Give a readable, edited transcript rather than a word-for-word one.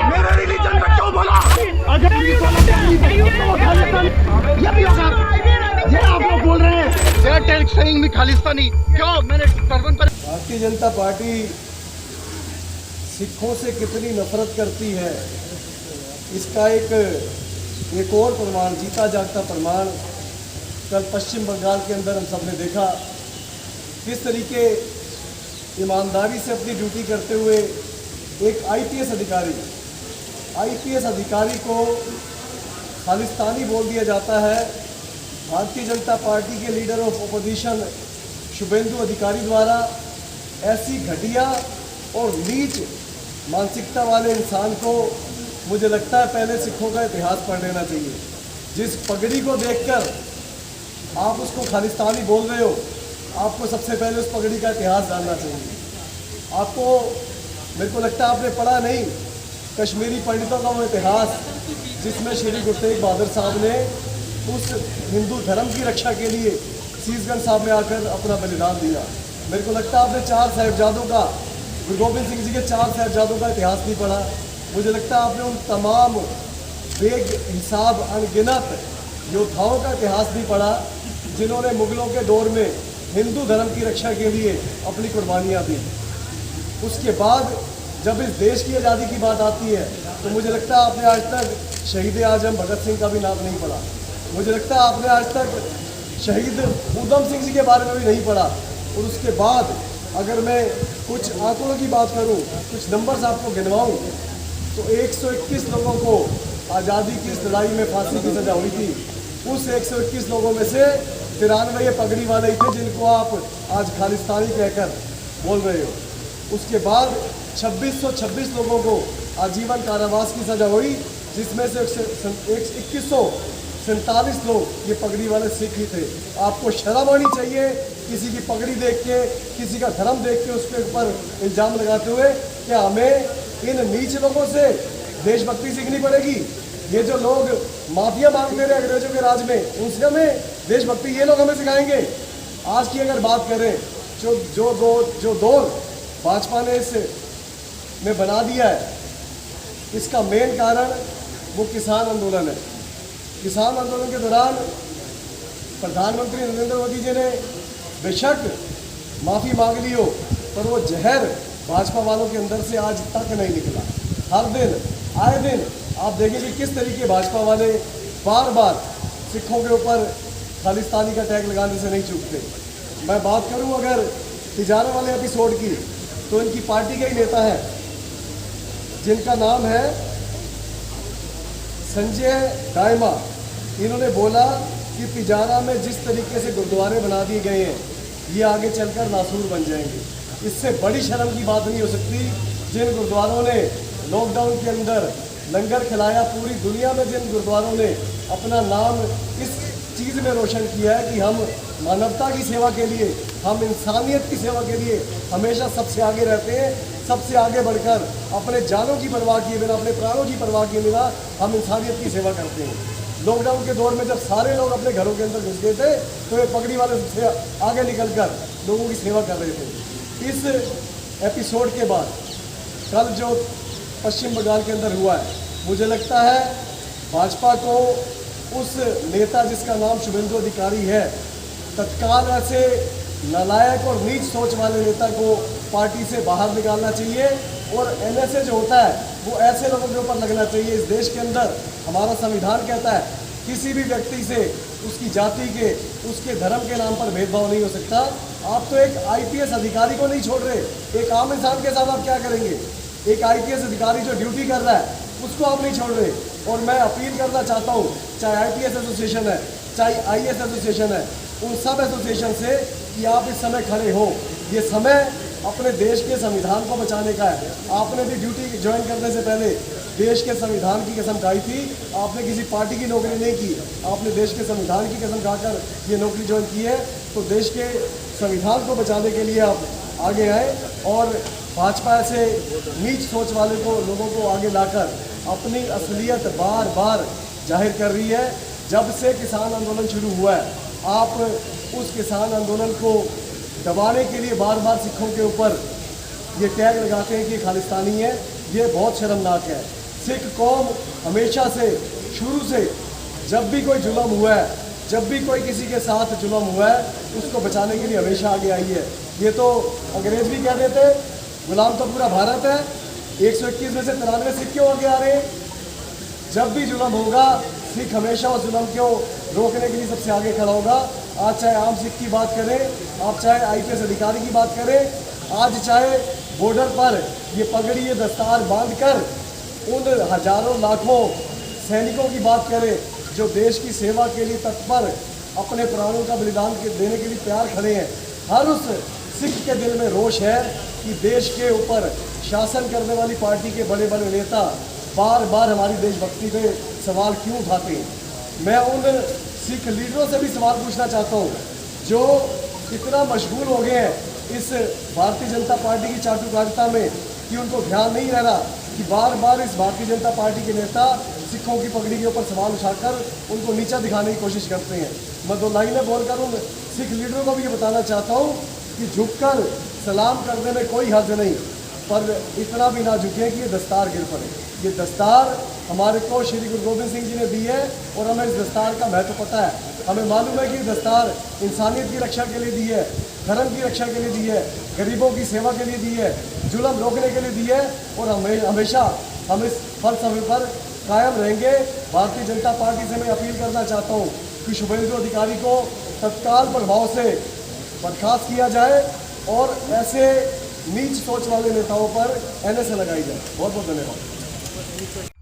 मेरे रिलीजन पे क्यों बोला? अगर ये भी होगा, ये आप लोग बोल रहे हैं खालिस्तानी क्यों? मैंने टर्बन पर भारतीय जनता पार्टी सिखों से कितनी नफरत करती है, इसका एक और प्रमाण, जीता जागता प्रमाण कल पश्चिम बंगाल के अंदर हम सब ने देखा। किस तरीके ईमानदारी से अपनी ड्यूटी करते हुए एक आईपीएस अधिकारी को खालिस्तानी बोल दिया जाता है। भारतीय जनता पार्टी के लीडर ऑफ अपोजिशन शुभेंदु अधिकारी द्वारा ऐसी घटिया और नीच मानसिकता वाले इंसान को, मुझे लगता है पहले सिखों का इतिहास पढ़ लेना चाहिए। जिस पगड़ी को देखकर आप उसको खालिस्तानी बोल रहे हो, आपको सबसे पहले उस पगड़ी का इतिहास जानना चाहिए। आपको, मेरे को लगता है आपने पढ़ा नहीं कश्मीरी पंडितों का वो इतिहास, जिसमें श्री गुरु तेग बहादुर साहब ने उस हिंदू धर्म की रक्षा के लिए शीशगंज साहब में आकर अपना बलिदान दिया। मेरे को लगता है आपने 4 साहिबजादों का, गुरु गोबिंद सिंह जी के 4 साहिबजादों का इतिहास नहीं पढ़ा। मुझे लगता है आपने उन तमाम बेहिसाब अनगिनत योद्धाओं का इतिहास नहीं पढ़ा, जिन्होंने मुगलों के दौर में हिंदू धर्म की रक्षा के लिए अपनी कुर्बानियाँ दी। उसके बाद जब इस देश की आज़ादी की बात आती है तो मुझे लगता है आपने आज तक शहीद आजम भगत सिंह का भी नाम नहीं पढ़ा। मुझे लगता है आपने आज तक शहीद उधम सिंह जी के बारे में भी नहीं पढ़ा। और उसके बाद अगर मैं कुछ आंकड़ों की बात करूं, कुछ नंबर्स आपको गिनवाऊं, तो 121 लोगों को आज़ादी की इस लड़ाई में फांसी की सज़ा हुई थी। उस 121 लोगों में से 93 ये पगड़ी वाले ही थे जिनको आप आज खालिस्तानी कहकर बोल रहे हो। उसके बाद 2626 लोगों को आजीवन कारावास की सज़ा हुई, जिसमें से 2147 लोग ये पगड़ी वाले सिख ही थे। आपको शर्म आनी चाहिए किसी की पगड़ी देख के, किसी का धर्म देख के उसके ऊपर इल्ज़ाम लगाते हुए। क्या हमें इन नीच लोगों से देशभक्ति सीखनी पड़ेगी? ये जो लोग माफिया मांगते रहे अंग्रेजों के राज में, उनसे हमें देशभक्ति ये लोग हमें सिखाएंगे? आज की अगर बात करें, जो दौर भाजपा ने में बना दिया है, इसका मेन कारण वो किसान आंदोलन है। किसान आंदोलन के दौरान प्रधानमंत्री नरेंद्र मोदी जी ने बेशक माफ़ी मांग ली हो, पर वो जहर भाजपा वालों के अंदर से आज तक नहीं निकला। हर दिन आए दिन आप देखेंगे किस तरीके भाजपा वाले बार बार सिखों के ऊपर खालिस्तानी का टैग लगाने से नहीं चूकते। मैं बात करूं अगर तिजारा वाले एपिसोड की, तो इनकी पार्टी का ही नेता है जिनका नाम है संजय दायमा। इन्होंने बोला कि तिजारा में जिस तरीके से गुरुद्वारे बना दिए गए हैं, ये आगे चलकर नासूर बन जाएंगे। इससे बड़ी शर्म की बात नहीं हो सकती। जिन गुरुद्वारों ने लॉकडाउन के अंदर लंगर खिलाया, पूरी दुनिया में जिन गुरुद्वारों ने अपना नाम इस चीज़ में रोशन किया है कि हम मानवता की सेवा के लिए, हम इंसानियत की सेवा के लिए हमेशा सबसे आगे रहते हैं, सबसे आगे बढ़कर अपने जानों की परवाह किए बिना, अपने प्राणों की परवाह किए बिना हम इंसानियत की सेवा करते हैं। लॉकडाउन के दौर में जब सारे लोग अपने घरों के अंदर घुस गए थे, तो ये पगड़ी वाले सबसे आगे निकलकर लोगों की सेवा कर रहे थे। इस एपिसोड के बाद कल जो पश्चिम बंगाल के अंदर हुआ है, मुझे लगता है भाजपा को उस नेता जिसका नाम शुभेंदु अधिकारी है, तत्काल ऐसे नालायक और नीच सोच वाले नेता को पार्टी से बाहर निकालना चाहिए। और एनएसए जो होता है वो ऐसे लोगों के ऊपर लगना चाहिए। इस देश के अंदर हमारा संविधान कहता है किसी भी व्यक्ति से उसकी जाति के, उसके धर्म के नाम पर भेदभाव नहीं हो सकता। आप तो एक आईपीएस अधिकारी को नहीं छोड़ रहे, एक आम इंसान के साथ आप क्या करेंगे? एक आईपीएस अधिकारी जो ड्यूटी कर रहा है उसको आप नहीं छोड़ रहे। और मैं अपील करना चाहता हूँ, चाहे आईपीएस एसोसिएशन है, चाहे आईएएस एसोसिएशन है, उन सब एसोसिएशन से कि आप इस समय खड़े हो। ये समय अपने देश के संविधान को बचाने का है। आपने भी ड्यूटी ज्वाइन करने से पहले देश के संविधान की कसम खाई थी। आपने किसी पार्टी की नौकरी नहीं की, आपने देश के संविधान की कसम खाकर ये नौकरी ज्वाइन की है। तो देश के संविधान को बचाने के लिए आप आगे आए। और भाजपा ऐसे नीच सोच वाले लोगों को आगे लाकर अपनी असलियत बार बार जाहिर कर रही है। जब से किसान आंदोलन शुरू हुआ है, आप उस किसान आंदोलन को दबाने के लिए बार बार सिखों के ऊपर ये टैग लगाते हैं कि ये खालिस्तानी है, ये बहुत शर्मनाक है। सिख कौम हमेशा से शुरू से जब भी कोई जुल्म हुआ है, जब भी कोई किसी के साथ जुल्म हुआ है, उसको बचाने के लिए हमेशा आगे आई है। ये तो अंग्रेज भी कहते थे गुलाम तो पूरा भारत है, 121 में से 93 सिख क्यों आगे आ रहे हैं? जब भी जुल्म होगा सिख हमेशा उस जुल्म को रोकने के लिए सबसे आगे खड़ा होगा। आज चाहे आम सिख की बात करें, आप चाहे IPS अधिकारी की बात करें, आज चाहे बॉर्डर पर ये पगड़ी ये दस्तार बांधकर उन हजारों लाखों सैनिकों की बात करें जो देश की सेवा के लिए तत्पर अपने प्राणों का बलिदान देने के लिए तैयार खड़े हैं। हर उस सिख के दिल में रोष है कि देश के ऊपर शासन करने वाली पार्टी के बड़े बड़े नेता बार बार हमारी देशभक्ति पे सवाल क्यों उठाते हैं। मैं उन सिख लीडरों से भी सवाल पूछना चाहता हूँ जो इतना मशगूल हो गए हैं इस भारतीय जनता पार्टी की चाटुकारिता में कि उनको ध्यान नहीं रह रहा कि बार बार इस भारतीय जनता पार्टी के नेता सिखों की पगड़ी के ऊपर सवाल उठाकर उनको नीचा दिखाने की कोशिश करते हैं। मैं 2 लाइनें बोलकर उन सिख लीडरों को भी ये बताना चाहता हूँ कि झुककर सलाम करने में कोई हर्ज नहीं, पर इतना भी ना झुकें कि ये दस्तार गिर पड़े। ये दस्तार हमारे को श्री गुरु गोबिंद सिंह जी ने दी है और हमें इस दस्तार का महत्व पता है। हमें मालूम है कि ये दस्तार इंसानियत की रक्षा के लिए दी है, धर्म की रक्षा के लिए दी है, गरीबों की सेवा के लिए दी है, जुल्म रोकने के लिए दी है और हमेशा हम इस फलसफे पर कायम रहेंगे। भारतीय जनता पार्टी से मैं अपील करना चाहता हूँ कि शुभेंदु अधिकारी को तत्काल प्रभाव से बर्खास्त किया जाए और ऐसे नीच सोच वाले नेताओं पर NSA लगाई जाए। बहुत बहुत धन्यवाद।